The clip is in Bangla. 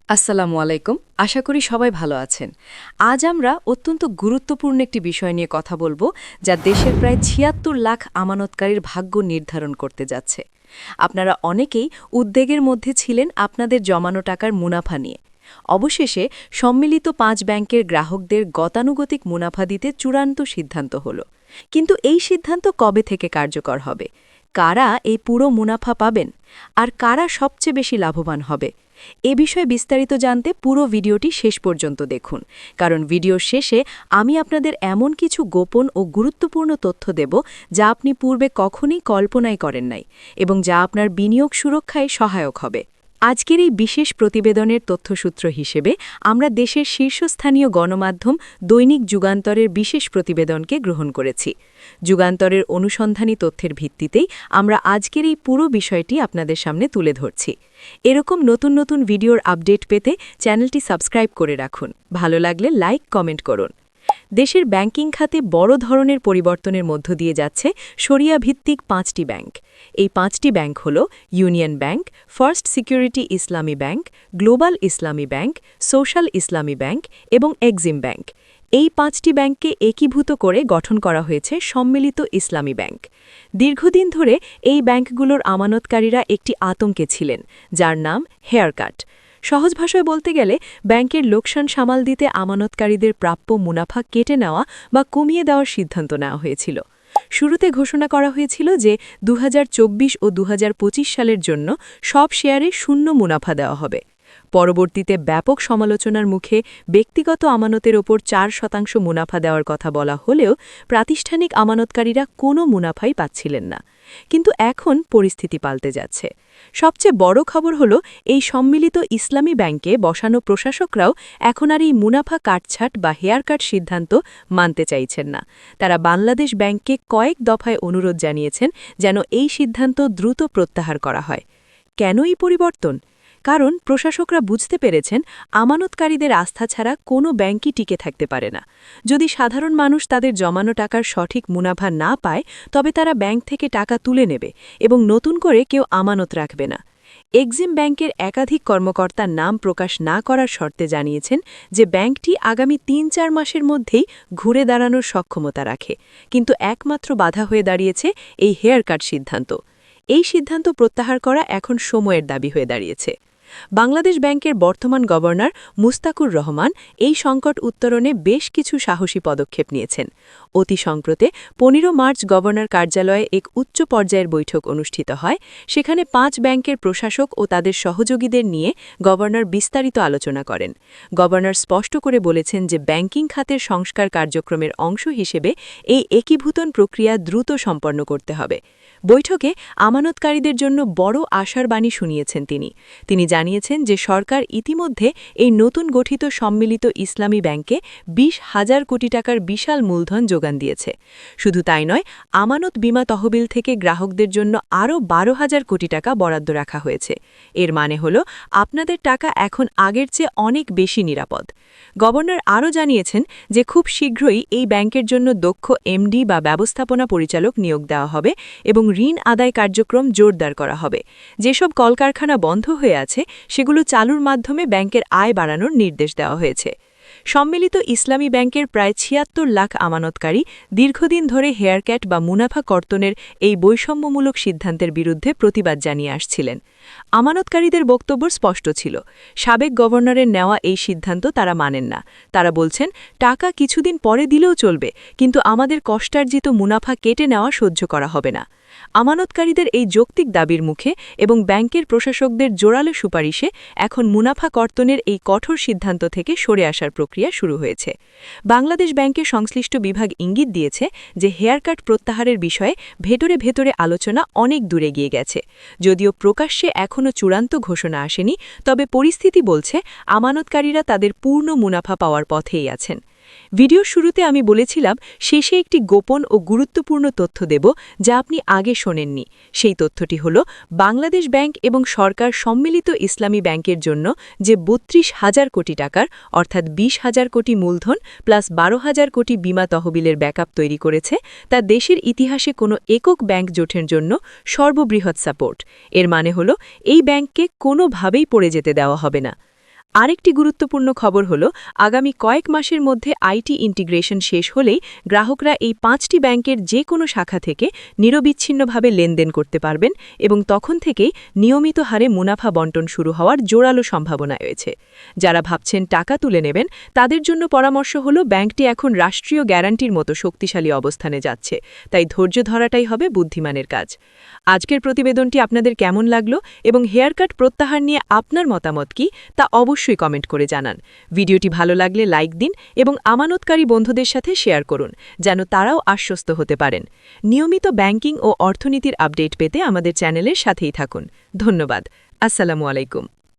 আসসালামু আলাইকুম। আশা করি সবাই ভালো আছেন। আজ আমরা অত্যন্ত গুরুত্বপূর্ণ একটি বিষয় নিয়ে কথা বলবো, যা দেশের প্রায় ৭৬ লাখ আমানতকারীর ভাগ্য নির্ধারণ করতে যাচ্ছে। আপনারা অনেকেই উদ্বেগের মধ্যে ছিলেন আপনাদের জমানো টাকার মুনাফা নিয়ে। অবশেষে সম্মিলিত ৫ ব্যাংকের গ্রাহকদের গতানুগতিক মুনাফা দিতে চূড়ান্ত সিদ্ধান্ত হল। কিন্তু এই সিদ্ধান্ত কবে থেকে কার্যকর হবে? কারা এই পুরো মুনাফা পাবেন? আর কারা সবচেয়ে বেশি লাভবান হবে? এ বিষয়ে বিস্তারিত জানতে পুরো ভিডিওটি শেষ পর্যন্ত দেখুন, কারণ ভিডিওর শেষে আমি আপনাদের এমন কিছু গোপন ও গুরুত্বপূর্ণ তথ্য দেব যা আপনি পূর্বে কখনোই কল্পনাই করেন নাই এবং যা আপনার বিনিয়োগ সুরক্ষায় সহায়ক হবে। আজকের এই বিশেষ প্রতিবেদনের তথ্যসূত্র হিসেবে আমরা দেশের শীর্ষস্থানীয় গণমাধ্যম দৈনিক যুগান্তরের বিশেষ প্রতিবেদনকে গ্রহণ করেছি। যুগান্তরের অনুসন্ধানী তথ্যের ভিত্তিতেই আমরা আজকের এই পুরো বিষয়টি আপনাদের সামনে তুলে ধরছি। এরকম নতুন নতুন ভিডিওর আপডেট পেতে চ্যানেলটি সাবস্ক্রাইব করে রাখুন। ভালো লাগলে লাইক কমেন্ট করুন। দেশের ব্যাংকিং খাতে বড় ধরনের পরিবর্তনের মধ্য দিয়ে যাচ্ছে শরিয়া ভিত্তিক ৫টি ব্যাংক। এই ৫টি ব্যাংক হল ইউনিয়ন ব্যাংক, ফার্স্ট সিকিউরিটি ইসলামী ব্যাংক, গ্লোবাল ইসলামী ব্যাংক, সোশ্যাল ইসলামী ব্যাংক এবং এক্সিম ব্যাংক। এই ৫টি ব্যাংককে একীভূত করে গঠন করা হয়েছে সম্মিলিত ইসলামী ব্যাংক। দীর্ঘদিন ধরে এই ব্যাংকগুলোর আমানতকারীরা একটি আতঙ্কে ছিলেন, যার নাম হেয়ারকাট। সহজ ভাষায় বলতে গেলে ব্যাংকের লোকসান সামাল দিতে আমানতকারীদের প্রাপ্য মুনাফা কেটে নেওয়া বা কমিয়ে দেওয়ার সিদ্ধান্ত নেওয়া হয়েছিল। শুরুতে ঘোষণা করা হয়েছিল যে ২০২৪ ও ২০২৫ সালের জন্য সব শেয়ারে শূন্য মুনাফা দেওয়া হবে। পরবর্তীতে ব্যাপক সমালোচনার মুখে ব্যক্তিগত আমানতের ওপর ৪% মুনাফা দেওয়ার কথা বলা হলেও প্রাতিষ্ঠানিক আমানতকারীরা কোনো মুনাফাই পাচ্ছিলেন না। কিন্তু এখন পরিস্থিতি পাল্টে যাচ্ছে। সবচেয়ে বড় খবর হল, এই সম্মিলিত ইসলামী ব্যাংকে বসানো প্রশাসকরাও এখন আর এই মুনাফা কাটছাট বা হেয়ারকাট সিদ্ধান্ত মানতে চাইছেন না। তারা বাংলাদেশ ব্যাংককে কয়েক দফায় অনুরোধ জানিয়েছেন যেন এই সিদ্ধান্ত দ্রুত প্রত্যাহার করা হয়। কেন এই পরিবর্তন? কারণ প্রশাসকরা বুঝতে পেরেছেন আমানতকারীদের আস্থা ছাড়া কোনো ব্যাংকই টিকে থাকতে পারে না। যদি সাধারণ মানুষ তাদের জমানো টাকার সঠিক মুনাফা না পায়, তবে তারা ব্যাংক থেকে টাকা তুলে নেবে এবং নতুন করে কেউ আমানত রাখবে না। এক্সিম ব্যাংকের একাধিক কর্মকর্তা নাম প্রকাশ না করার শর্তে জানিয়েছেন যে ব্যাংকটি আগামী ৩-৪ মাসের মধ্যেই ঘুরে দাঁড়ানোর সক্ষমতা রাখে, কিন্তু একমাত্র বাধা হয়ে দাঁড়িয়েছে এই হেয়ারকাট সিদ্ধান্ত। এই সিদ্ধান্ত প্রত্যাহার করা এখন সময়ের দাবি হয়ে দাঁড়িয়েছে। বাংলাদেশ ব্যাংকের বর্তমান গভর্নর মুস্তাকুর রহমান এই সংকট উত্তরণে বেশ কিছু সাহসী পদক্ষেপ নিয়েছেন। অতি সম্প্রতি ১৫ মার্চ গভর্নর কার্যালয়ে এক উচ্চ পর্যায়ের বৈঠক অনুষ্ঠিত হয়। সেখানে ৫ ব্যাংকের প্রশাসক ও তাদের সহযোগীদের নিয়ে গভর্নর বিস্তারিত আলোচনা করেন। গভর্নর স্পষ্ট করে বলেছেন যে ব্যাংকিং খাতের সংস্কার কার্যক্রমের অংশ হিসেবে এই একীভূতন প্রক্রিয়া দ্রুত সম্পন্ন করতে হবে। বৈঠকে আমানতকারীদের জন্য বড় আশার বাণী শুনিয়েছেন তিনি জানিয়েছেন যে সরকার ইতিমধ্যে এই নতুন গঠিত সম্মিলিত ইসলামী ব্যাংকে ২০,০০০ কোটি টাকার বিশাল মূলধন যোগান দিয়েছে। শুধু তাই নয়, আমানত বিমা তহবিল থেকে গ্রাহকদের জন্য আরও ১২,০০০ কোটি টাকা বরাদ্দ রাখা হয়েছে। এর মানে হল আপনাদের টাকা এখন আগের চেয়ে অনেক বেশি নিরাপদ। গভর্নর আরও জানিয়েছেন যে খুব শীঘ্রই এই ব্যাংকের জন্য দক্ষ এমডি বা ব্যবস্থাপনা পরিচালক নিয়োগ দেওয়া হবে এবং ঋণ আদায় কার্যক্রম জোরদার করা হবে। যেসব কলকারখানা বন্ধ হয়ে আছে সেগুলো চালুর মাধ্যমে ব্যাংকের আয় বাড়ানোর নির্দেশ দেওয়া হয়েছে। সম্মিলিত ইসলামী ব্যাংকের প্রায় ৭৬ লাখ আমানতকারী দীর্ঘদিন ধরে হেয়ারকাট বা মুনাফা কর্তনের এই বৈষম্যমূলক সিদ্ধান্তের বিরুদ্ধে প্রতিবাদ জানিয়ে আসছিলেন। আমানতকারীদের বক্তব্য স্পষ্ট ছিল, সাবেক গভর্নরের নেওয়া এই সিদ্ধান্ত তারা মানেন না। তারা বলছেন, টাকা কিছুদিন পরে দিলেও চলবে, কিন্তু আমাদের কষ্টার্জিত মুনাফা কেটে নেওয়া সহ্য করা হবে না। আমানতকারীদের এই যৌক্তিক দাবির মুখে এবং ব্যাংকের প্রশাসকদের জোরালো সুপারিশে এখন মুনাফা কর্তনের এই কঠোর সিদ্ধান্ত থেকে সরে আসার প্রক্রিয়া শুরু হয়েছে। বাংলাদেশ ব্যাংকের সংশ্লিষ্ট বিভাগ ইঙ্গিত দিয়েছে যে হেয়ারকাট প্রত্যাহারের বিষয়ে ভেতরে আলোচনা অনেক দূরে গিয়ে গেছে। যদিও প্রকাশ্যে এখনও চূড়ান্ত ঘোষণা আসেনি, তবে পরিস্থিতি বলছে আমানতকারীরা তাদের পূর্ণ মুনাফা পাওয়ার পথেই আছেন। ভিডিওর শুরুতে আমি বলেছিলাম শেষে একটি গোপন ও গুরুত্বপূর্ণ তথ্য দেব যা আপনি আগে শোনেননি। সেই তথ্যটি হল, বাংলাদেশ ব্যাংক এবং সরকার সম্মিলিত ইসলামী ব্যাংকের জন্য যে ৩২,০০০ কোটি টাকার অর্থাৎ ২০,০০০ কোটি মূলধন প্লাস ১২,০০০ কোটি বিমা তহবিলের ব্যাকআপ তৈরি করেছে, তা দেশের ইতিহাসে কোনো একক ব্যাংক জোটের জন্য সর্ববৃহৎ সাপোর্ট। এর মানে হল এই ব্যাংককে কোনোভাবেই পড়ে যেতে দেওয়া হবে না। আরেকটি গুরুত্বপূর্ণ খবর হল আগামী কয়েক মাসের মধ্যে আইটি ইন্টিগ্রেশন শেষ হলেই গ্রাহকরা এই 5টি ব্যাংকের যে কোনো শাখা থেকে নিরবিচ্ছিন্নভাবে লেনদেন করতে পারবেন এবং তখন থেকেই নিয়মিত হারে মুনাফা বণ্টন শুরু হওয়ার জোরালো সম্ভাবনা রয়েছে। যারা ভাবছেন টাকা তুলে নেবেন তাদের জন্য পরামর্শ হল ব্যাংকটি এখন রাষ্ট্রীয় গ্যারান্টির মতো শক্তিশালী অবস্থানে যাচ্ছে, তাই ধৈর্য ধরাটাই হবে বুদ্ধিমানের কাজ। আজকের প্রতিবেদনটি আপনাদের কেমন লাগলো এবং হেয়ারকাট প্রত্যাহার নিয়ে আপনার মতামত কি তা অবশ্যই কমেন্ট করে জানান। ভিডিওটি ভালো লাগলে লাইক দিন এবং আমানতকারী বন্ধুদের সাথে শেয়ার করুন যেন তারাও আশ্বস্ত হতে পারেন। নিয়মিত ব্যাংকিং ও অর্থনীতির আপডেট পেতে আমাদের চ্যানেলের সাথেই থাকুন। ধন্যবাদ। আসসালামু আলাইকুম।